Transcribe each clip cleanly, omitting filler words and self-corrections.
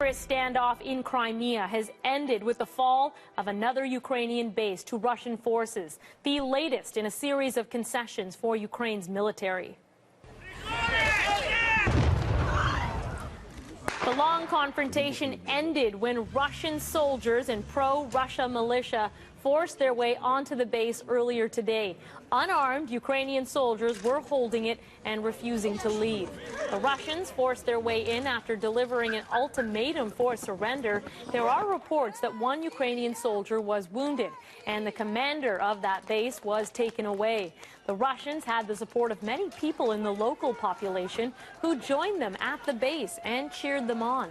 Chris, standoff in Crimea has ended with the fall of another Ukrainian base to Russian forces, the latest in a series of concessions for Ukraine's military. The long confrontation ended when Russian soldiers and pro-Russia militia forced their way onto the base earlier today. Unarmed Ukrainian soldiers were holding it and refusing to leave. The Russians forced their way in after delivering an ultimatum for surrender. There are reports that one Ukrainian soldier was wounded and the commander of that base was taken away. The Russians had the support of many people in the local population who joined them at the base and cheered them on.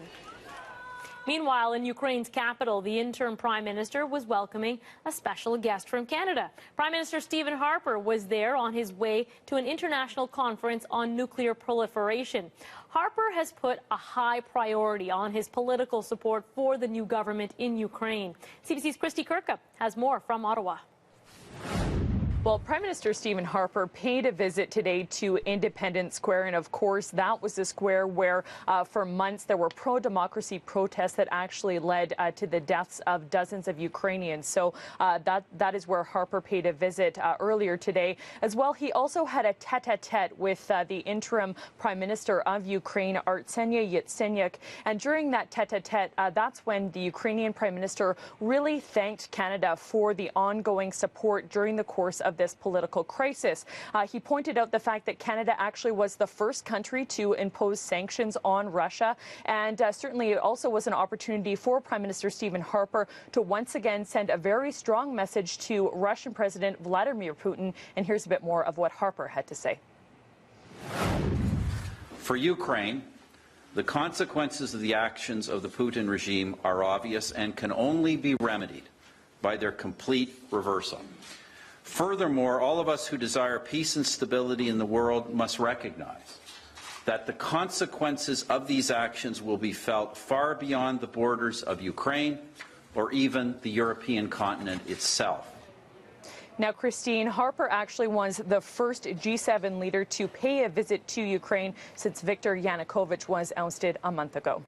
Meanwhile, in Ukraine's capital, the interim prime minister was welcoming a special guest from Canada. Prime Minister Stephen Harper was there on his way to an international conference on nuclear proliferation. Harper has put a high priority on his political support for the new government in Ukraine. CBC's Christy Kirkup has more from Ottawa. Well, Prime Minister Stephen Harper paid a visit today to Independence Square, and of course that was the square where for months there were pro-democracy protests that actually led to the deaths of dozens of Ukrainians. So that is where Harper paid a visit earlier today. As well, he also had a tete-a-tete with the interim Prime Minister of Ukraine, Arseniy Yatsenyuk, and during that tete-a-tete, that's when the Ukrainian Prime Minister really thanked Canada for the ongoing support during the course of this political crisis. He pointed out the fact that Canada actually was the first country to impose sanctions on Russia, and certainly it also was an opportunity for Prime Minister Stephen Harper to once again send a very strong message to Russian President Vladimir Putin. And here's a bit more of what Harper had to say. For Ukraine, the consequences of the actions of the Putin regime are obvious and can only be remedied by their complete reversal. Furthermore, all of us who desire peace and stability in the world must recognize that the consequences of these actions will be felt far beyond the borders of Ukraine or even the European continent itself. Now, Christine, Harper actually was the first G7 leader to pay a visit to Ukraine since Viktor Yanukovych was ousted a month ago.